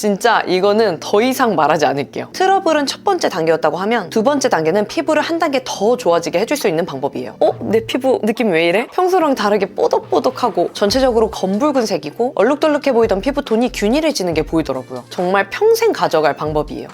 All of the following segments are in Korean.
진짜 이거는 더 이상 말하지 않을게요. 트러블은 첫 번째 단계였다고 하면 두 번째 단계는 피부를 한 단계 더 좋아지게 해줄 수 있는 방법이에요. 내 피부 느낌 왜 이래? 평소랑 다르게 뽀득뽀득하고 전체적으로 검붉은 색이고 얼룩덜룩해 보이던 피부톤이 균일해지는 게 보이더라고요. 정말 평생 가져갈 방법이에요.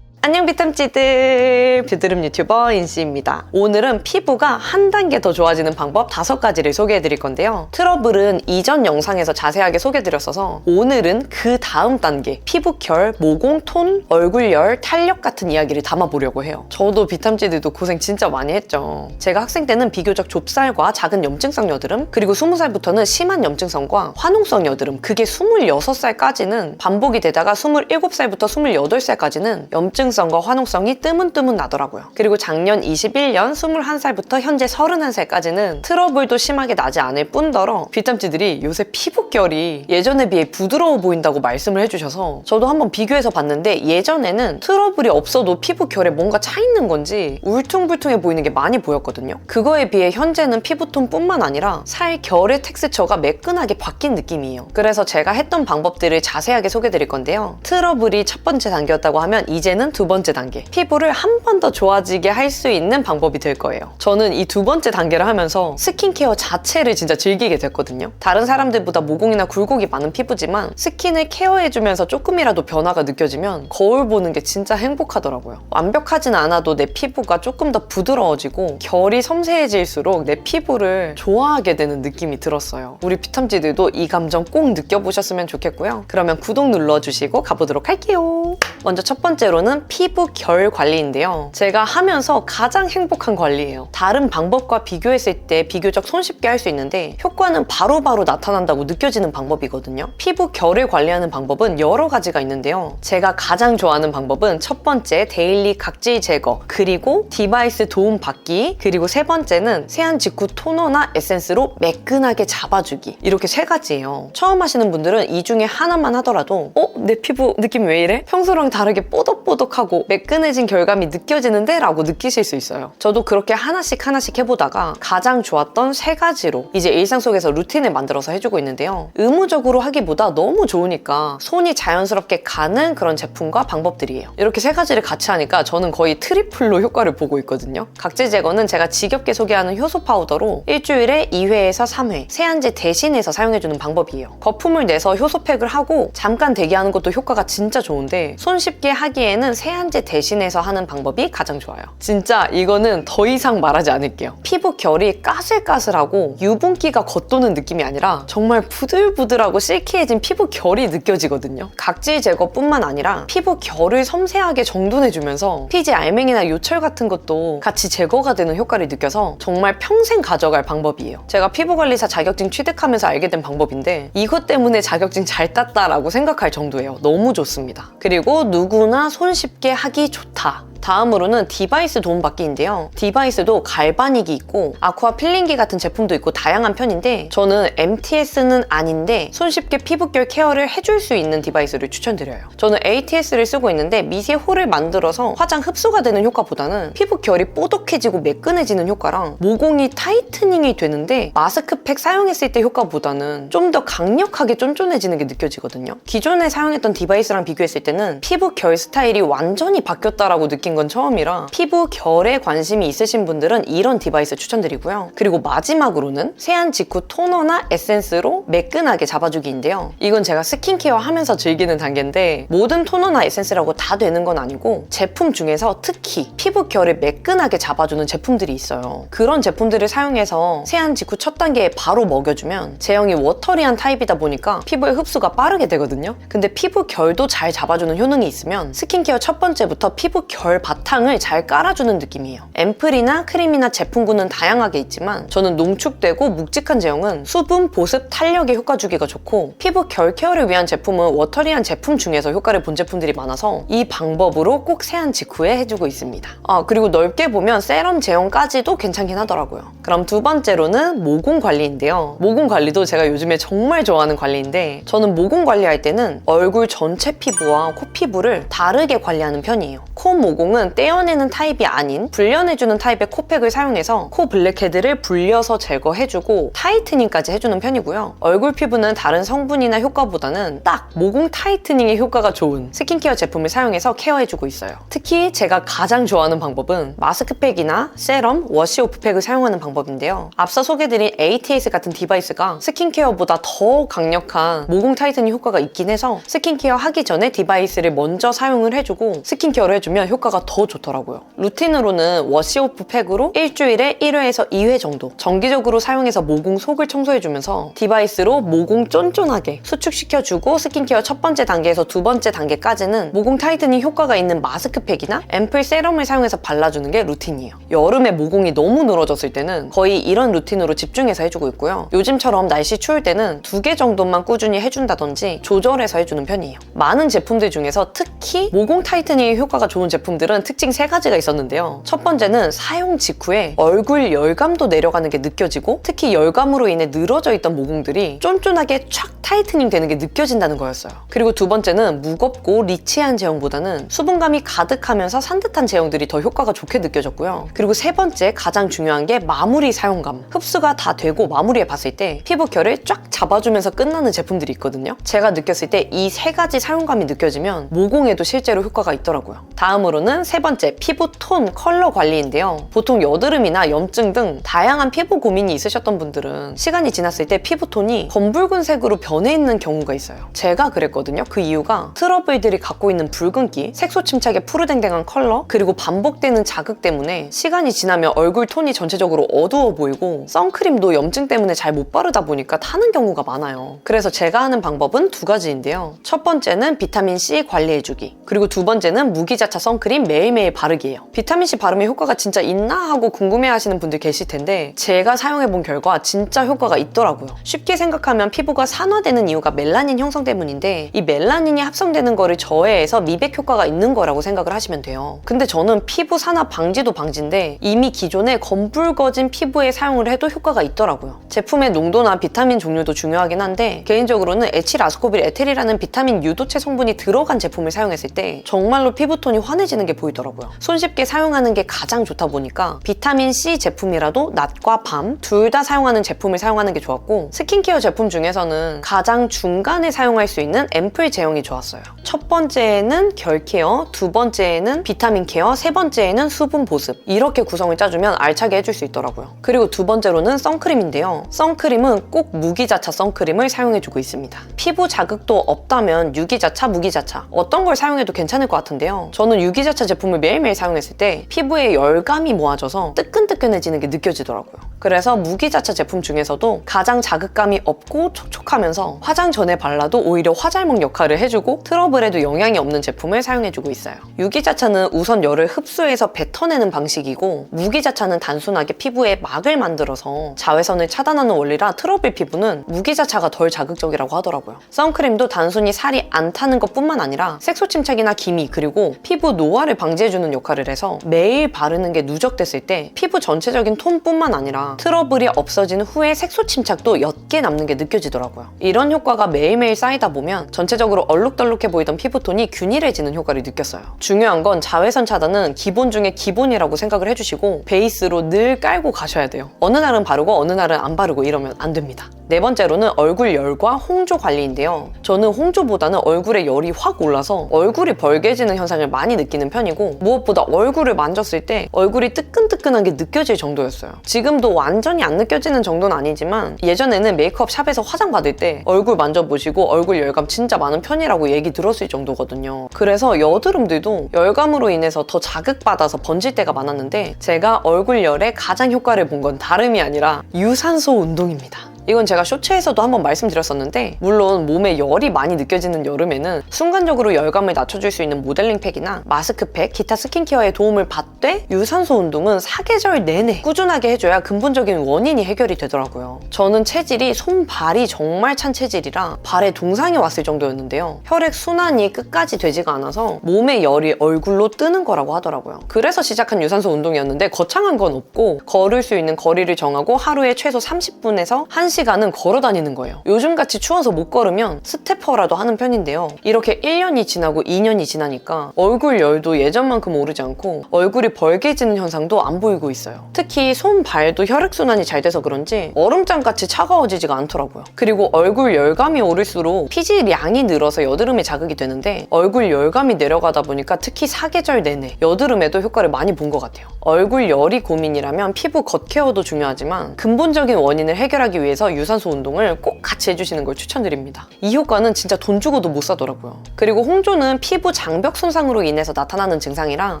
안녕 비탐찌들, 뷰드름 유튜버 인씨입니다. 오늘은 피부가 한 단계 더 좋아지는 방법 5가지를 소개해드릴 건데요. 트러블은 이전 영상에서 자세하게 소개해드렸어서 오늘은 그 다음 단계 피부결, 모공톤, 얼굴열, 탄력 같은 이야기를 담아보려고 해요. 저도 비탐찌들도 고생 진짜 많이 했죠. 제가 학생 때는 비교적 좁쌀과 작은 염증성 여드름, 그리고 20살부터는 심한 염증성과 화농성 여드름, 그게 26살까지는 반복이 되다가 27살부터 28살까지는 염증성과 화농성이 뜨문뜨문 나더라고요. 그리고 작년 21년 21살부터 현재 31살까지는 트러블도 심하게 나지 않을 뿐더러 비탐찌들이 요새 피부결이 예전에 비해 부드러워 보인다고 말씀을 해주셔서 저도 한번 비교해서 봤는데 예전에는 트러블이 없어도 피부결에 뭔가 차 있는 건지 울퉁불퉁해 보이는 게 많이 보였거든요. 그거에 비해 현재는 피부톤뿐만 아니라 살 결의 텍스처가 매끈하게 바뀐 느낌이에요. 그래서 제가 했던 방법들을 자세하게 소개드릴 건데요. 트러블이 첫 번째 단계였다고 하면 이제는 두 번째 단계, 피부를 한 번 더 좋아지게 할 수 있는 방법이 될 거예요. 저는 이 두 번째 단계를 하면서 스킨케어 자체를 진짜 즐기게 됐거든요. 다른 사람들보다 모공이나 굴곡이 많은 피부지만 스킨을 케어해주면서 조금이라도 변화가 느껴지면 거울 보는 게 진짜 행복하더라고요. 완벽하진 않아도 내 피부가 조금 더 부드러워지고 결이 섬세해질수록 내 피부를 좋아하게 되는 느낌이 들었어요. 우리 피탐찌들도 이 감정 꼭 느껴보셨으면 좋겠고요. 그러면 구독 눌러주시고 가보도록 할게요. 먼저 첫 번째로는 피부 결 관리인데요. 제가 하면서 가장 행복한 관리예요. 다른 방법과 비교했을 때 비교적 손쉽게 할 수 있는데 효과는 바로바로 나타난다고 느껴지는 방법이거든요. 피부 결을 관리하는 방법은 여러 가지가 있는데요. 제가 가장 좋아하는 방법은 첫 번째 데일리 각질 제거, 그리고 디바이스 도움 받기, 그리고 세 번째는 세안 직후 토너나 에센스로 매끈하게 잡아주기, 이렇게 세 가지예요. 처음 하시는 분들은 이 중에 하나만 하더라도 내 피부 느낌 왜 이래? 평소랑 다르게 뽀득뽀득하고 매끈해진 결감이 느껴지는데? 라고 느끼실 수 있어요. 저도 그렇게 하나씩 해보다가 가장 좋았던 세 가지로 이제 일상 속에서 루틴을 만들어서 해주고 있는데요. 의무적으로 하기보다 너무 좋으니까 손이 자연스럽게 가는 그런 제품과 방법들이에요. 이렇게 세 가지를 같이 하니까 저는 거의 트리플로 효과를 보고 있거든요. 각질 제거는 제가 지겹게 소개하는 효소 파우더로 일주일에 2회에서 3회 세안제 대신해서 사용해주는 방법이에요. 거품을 내서 효소팩을 하고 잠깐 대기하는 것도 효과가 진짜 좋은데 손쉽게 하기에는 세안제 대신해서 하는 방법이 가장 좋아요. 진짜 이거는 더 이상 말하지 않을게요. 피부 결이 까슬까슬하고 유분기가 겉도는 느낌이 아니라 정말 부들부들하고 실키해진 피부 결이 느껴지거든요. 각질 제거뿐만 아니라 피부 결을 섬세하게 정돈해주면서 피지 알맹이나 요철 같은 것도 같이 제거가 되는 효과를 느껴서 정말 평생 가져갈 방법이에요. 제가 피부관리사 자격증 취득하면서 알게 된 방법인데 이것 때문에 자격증 잘 땄다라고 생각할 정도예요. 너무 좋습니다. 그리고 누구나 손쉽게 하기 좋다. 다음으로는 디바이스 도움받기인데요. 디바이스도 갈바닉이 있고 아쿠아 필링기 같은 제품도 있고 다양한 편인데 저는 MTS는 아닌데 손쉽게 피부결 케어를 해줄 수 있는 디바이스를 추천드려요. 저는 ATS를 쓰고 있는데 미세 홀을 만들어서 화장 흡수가 되는 효과보다는 피부결이 뽀득해지고 매끈해지는 효과랑 모공이 타이트닝이 되는데 마스크팩 사용했을 때 효과보다는 좀 더 강력하게 쫀쫀해지는 게 느껴지거든요. 기존에 사용했던 디바이스랑 비교했을 때는 피부결 스타일이 완전히 바뀌었다라고 느낀 건 처음이라 피부 결에 관심이 있으신 분들은 이런 디바이스 추천드리고요. 그리고 마지막으로는 세안 직후 토너나 에센스로 매끈하게 잡아주기인데요. 이건 제가 스킨케어 하면서 즐기는 단계인데 모든 토너나 에센스라고 다 되는 건 아니고 제품 중에서 특히 피부 결을 매끈하게 잡아주는 제품들이 있어요. 그런 제품들을 사용해서 세안 직후 첫 단계에 바로 먹여주면 제형이 워터리한 타입이다 보니까 피부의 흡수가 빠르게 되거든요. 근데 피부 결도 잘 잡아주는 효능이 있으면 스킨케어 첫 번째부터 피부 결 바탕을 잘 깔아주는 느낌이에요. 앰플이나 크림이나 제품군은 다양하게 있지만 저는 농축되고 묵직한 제형은 수분, 보습, 탄력에 효과 주기가 좋고 피부 결 케어를 위한 제품은 워터리한 제품 중에서 효과를 본 제품들이 많아서 이 방법으로 꼭 세안 직후에 해주고 있습니다. 그리고 넓게 보면 세럼 제형까지도 괜찮긴 하더라고요. 그럼 두 번째로는 모공 관리인데요. 모공 관리도 제가 요즘에 정말 좋아하는 관리인데 저는 모공 관리할 때는 얼굴 전체 피부와 코 피부를 다르게 관리하는 편이에요. 코 모공은 제형은 떼어내는 타입이 아닌 불려내주는 타입의 코팩을 사용해서 코 블랙헤드를 불려서 제거해주고 타이트닝까지 해주는 편이고요. 얼굴 피부는 다른 성분이나 효과보다는 딱 모공 타이트닝의 효과가 좋은 스킨케어 제품을 사용해서 케어해주고 있어요. 특히 제가 가장 좋아하는 방법은 마스크팩이나 세럼, 워시오프팩을 사용하는 방법인데요. 앞서 소개드린 ATS 같은 디바이스가 스킨케어보다 더 강력한 모공 타이트닝 효과가 있긴 해서 스킨케어 하기 전에 디바이스를 먼저 사용을 해주고 스킨케어를 해주면 효과가 더 좋더라고요. 루틴으로는 워시오프 팩으로 일주일에 1회에서 2회 정도 정기적으로 사용해서 모공 속을 청소해주면서 디바이스로 모공 쫀쫀하게 수축시켜주고 스킨케어 첫 번째 단계에서 두 번째 단계까지는 모공 타이트닝 효과가 있는 마스크팩이나 앰플 세럼을 사용해서 발라주는 게 루틴이에요. 여름에 모공이 너무 늘어졌을 때는 거의 이런 루틴으로 집중해서 해주고 있고요. 요즘처럼 날씨 추울 때는 2개 정도만 꾸준히 해준다든지 조절해서 해주는 편이에요. 많은 제품들 중에서 특히 모공 타이트닝 효과가 좋은 제품들은 특징 3가지가 있었는데요. 첫 번째는 사용 직후에 얼굴 열감도 내려가는 게 느껴지고 특히 열감으로 인해 늘어져 있던 모공들이 쫀쫀하게 촥 타이트닝 되는 게 느껴진다는 거였어요. 그리고 두 번째는 무겁고 리치한 제형보다는 수분감이 가득하면서 산뜻한 제형들이 더 효과가 좋게 느껴졌고요. 그리고 세 번째 가장 중요한 게 마무리 사용감. 흡수가 다 되고 마무리해 봤을 때 피부 결을 쫙 잡아주면서 끝나는 제품들이 있거든요. 제가 느꼈을 때 이 3가지 사용감이 느껴지면 모공에도 실제로 효과가 있더라고요. 다음으로는 세 번째 피부 톤, 컬러 관리인데요. 보통 여드름이나 염증 등 다양한 피부 고민이 있으셨던 분들은 시간이 지났을 때 피부톤이 검붉은색으로 변해 있는 경우가 있어요. 제가 그랬거든요. 그 이유가 트러블들이 갖고 있는 붉은기, 색소 침착의 푸르댕댕한 컬러, 그리고 반복되는 자극 때문에 시간이 지나면 얼굴 톤이 전체적으로 어두워 보이고 선크림도 염증 때문에 잘 못 바르다 보니까 타는 경우가 많아요. 그래서 제가 하는 방법은 2가지인데요. 첫 번째는 비타민C 관리해주기, 그리고 두 번째는 무기자차 선크림 매일매일 바르기예요. 비타민C 바르면 효과가 진짜 있나 하고 궁금해하시는 분들 계실 텐데 제가 사용해본 결과 진짜 효과가 있더라고요. 쉽게 생각하면 피부가 산화되는 이유가 멜라닌 형성 때문인데 이 멜라닌이 합성되는 거를 저해해서 미백 효과가 있는 거라고 생각을 하시면 돼요. 근데 저는 피부 산화 방지도 방지인데 이미 기존에 검붉어진 피부에 사용을 해도 효과가 있더라고요. 제품의 농도나 비타민 종류도 중요하긴 한데 개인적으로는 에틸아스코빌 에테리라는 비타민 유도체 성분이 들어간 제품을 사용했을 때 정말로 피부톤이 환해지는 게 보이더라고요. 손쉽게 사용하는 게 가장 좋다 보니까 비타민C 제품이라도 낮과 밤 둘 다 사용하는 제품을 사용하는 게 좋았고 스킨케어 제품 중에서는 가장 중간에 사용할 수 있는 앰플 제형이 좋았어요. 첫 번째에는 결 케어, 두 번째에는 비타민 케어, 세 번째에는 수분 보습 이렇게 구성을 짜주면 알차게 해줄 수 있더라고요. 그리고 두 번째로는 선크림인데요. 선크림은 꼭 무기자차 선크림을 사용해주고 있습니다. 피부 자극도 없다면 유기자차, 무기자차 어떤 걸 사용해도 괜찮을 것 같은데요. 저는 유기자차 제품을 매일매일 사용했을 때 피부에 열감이 모아져서 뜨끈뜨끈해지는 게 느껴지더라고요. 그래서 무기자차 제품 중에서도 가장 자극감이 없고 촉촉하면서 화장 전에 발라도 오히려 화잘먹 역할을 해주고 트러블에도 영향이 없는 제품을 사용해주고 있어요. 유기자차는 우선 열을 흡수해서 뱉어내는 방식이고 무기자차는 단순하게 피부에 막을 만들어서 자외선을 차단하는 원리라 트러블 피부는 무기자차가 덜 자극적이라고 하더라고요. 선크림도 단순히 살이 안 타는 것뿐만 아니라 색소 침착이나 기미 그리고 피부 노화를 방지해주는 역할을 해서 매일 바르는 게 누적됐을 때 피부 전체적인 톤뿐만 아니라 트러블이 없어진 후에 색소 침착도 옅게 남는 게 느껴지더라고요. 이런 효과가 매일매일 쌓이다 보면 전체적으로 얼룩덜룩해 보이던 피부톤이 균일해지는 효과를 느꼈어요. 중요한 건 자외선 차단은 기본 중에 기본이라고 생각을 해주시고 베이스로 늘 깔고 가셔야 돼요. 어느 날은 바르고 어느 날은 안 바르고 이러면 안 됩니다. 네 번째로는 얼굴 열과 홍조 관리인데요. 저는 홍조보다는 얼굴에 열이 확 올라서 얼굴이 벌게지는 현상을 많이 느끼는 편이고 무엇보다 얼굴을 만졌을 때 얼굴이 뜨끈뜨끈한 게 느껴질 정도였어요. 지금도 완전히 안 느껴지는 정도는 아니지만 예전에는 메이크업 샵에서 화장 받을 때 얼굴 만져보시고 얼굴 열감 진짜 많은 편이라고 얘기 들었을 정도거든요. 그래서 여드름들도 열감으로 인해서 더 자극받아서 번질 때가 많았는데 제가 얼굴 열에 가장 효과를 본 건 다름이 아니라 유산소 운동입니다. 이건 제가 쇼츠에서도 한번 말씀드렸었는데 물론 몸에 열이 많이 느껴지는 여름에는 순간적으로 열감을 낮춰줄 수 있는 모델링 팩이나 마스크팩, 기타 스킨케어에 도움을 받되 유산소 운동은 사계절 내내 꾸준하게 해줘야 근본적인 원인이 해결이 되더라고요. 저는 체질이 손발이 정말 찬 체질이라 발에 동상이 왔을 정도였는데요. 혈액 순환이 끝까지 되지가 않아서 몸에 열이 얼굴로 뜨는 거라고 하더라고요. 그래서 시작한 유산소 운동이었는데 거창한 건 없고 걸을 수 있는 거리를 정하고 하루에 최소 30분에서 1 시간은 걸어 다니는 거예요. 요즘같이 추워서 못 걸으면 스태퍼라도 하는 편인데요. 이렇게 1년이 지나고 2년이 지나니까 얼굴 열도 예전만큼 오르지 않고 얼굴이 벌게지는 현상도 안 보이고 있어요. 특히 손, 발도 혈액순환이 잘 돼서 그런지 얼음장같이 차가워지지가 않더라고요. 그리고 얼굴 열감이 오를수록 피지량이 늘어서 여드름에 자극이 되는데 얼굴 열감이 내려가다 보니까 특히 사계절 내내 여드름에도 효과를 많이 본 것 같아요. 얼굴 열이 고민이라면 피부 겉케어도 중요하지만 근본적인 원인을 해결하기 위해서 유산소 운동을 꼭 같이 해주시는 걸 추천드립니다. 이 효과는 진짜 돈 주고도 못 사더라고요. 그리고 홍조는 피부 장벽 손상으로 인해서 나타나는 증상이라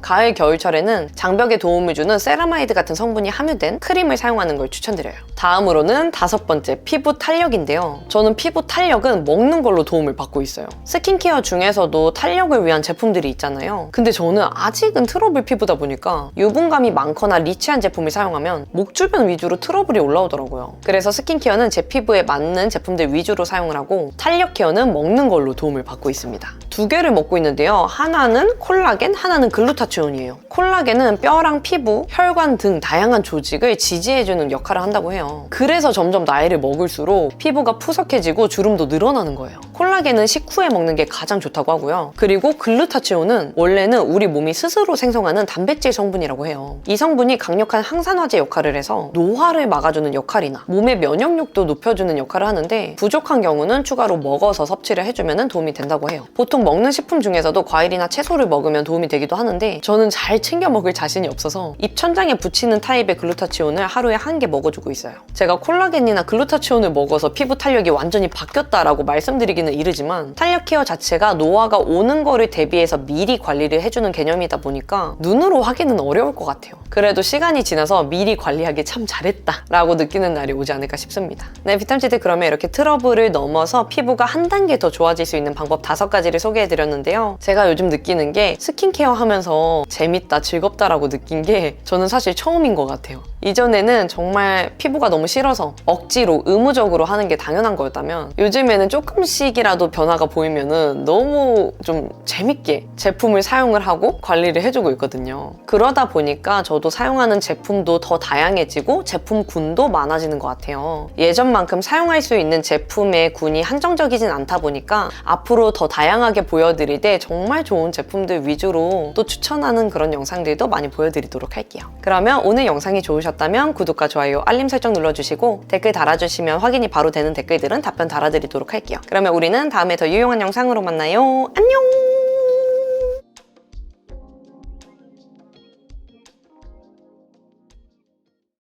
가을, 겨울철에는 장벽에 도움을 주는 세라마이드 같은 성분이 함유된 크림을 사용하는 걸 추천드려요. 다음으로는 5번째, 피부 탄력인데요. 저는 피부 탄력은 먹는 걸로 도움을 받고 있어요. 스킨케어 중에서도 탄력을 위한 제품들이 있잖아요. 근데 저는 아직은 트러블 피부다 보니까 유분감이 많거나 리치한 제품을 사용하면 목 주변 위주로 트러블이 올라오더라고요. 그래서 스킨케어는 제 피부에 맞는 제품들 위주로 사용을 하고 탄력 케어는 먹는 걸로 도움을 받고 있습니다. 2개를 먹고 있는데요. 하나는 콜라겐, 하나는 글루타치온이에요. 콜라겐은 뼈랑 피부, 혈관 등 다양한 조직을 지지해주는 역할을 한다고 해요. 그래서 점점 나이를 먹을수록 피부가 푸석해지고 주름도 늘어나는 거예요. 콜라겐은 식후에 먹는 게 가장 좋다고 하고요. 그리고 글루타치온은 원래는 우리 몸이 스스로 생성하는 단백질 성분이라고 해요. 이 성분이 강력한 항산화제 역할을 해서 노화를 막아주는 역할이나 몸의 면역력도 높여주는 역할을 하는데 부족한 경우는 추가로 먹어서 섭취를 해주면 도움이 된다고 해요. 보통 먹는 식품 중에서도 과일이나 채소를 먹으면 도움이 되기도 하는데 저는 잘 챙겨 먹을 자신이 없어서 입천장에 붙이는 타입의 글루타치온을 하루에 1개 먹어주고 있어요. 제가 콜라겐이나 글루타치온을 먹어서 피부 탄력이 완전히 바뀌었다라고 말씀드리기는 이르지만 탄력 케어 자체가 노화가 오는 거를 대비해서 미리 관리를 해주는 개념이다 보니까 눈으로 하기는 어려울 것 같아요. 그래도 시간이 지나서 미리 관리하기 참 잘했다 라고 느끼는 날이 오지 않을까 싶습니다. 네, 비탐치들 그러면 이렇게 트러블을 넘어서 피부가 한 단계 더 좋아질 수 있는 방법 5가지를 소개해드렸는데요. 제가 요즘 느끼는 게 스킨케어 하면서 재밌다, 즐겁다라고 느낀 게 저는 사실 처음인 것 같아요. 이전에는 정말 피부가 너무 싫어서 억지로 의무적으로 하는 게 당연한 거였다면 요즘에는 조금씩이라도 변화가 보이면은 너무 좀 재밌게 제품을 사용을 하고 관리를 해주고 있거든요. 그러다 보니까 저도 사용하는 제품도 더 다양해지고 제품군도 많아지는 것 같아요. 예전만큼 사용할 수 있는 제품의 군이 한정적이진 않다 보니까 앞으로 더 다양하게 보여드릴 때 정말 좋은 제품들 위주로 또 추천하는 그런 영상들도 많이 보여드리도록 할게요. 그러면 오늘 영상이 좋으셨다면 구독과 좋아요, 알림 설정 눌러주시고 댓글 달아주시면 확인이 바로 되는 댓글들은 답변 달아드리도록 할게요. 그러면 우리는 다음에 더 유용한 영상으로 만나요. 안녕!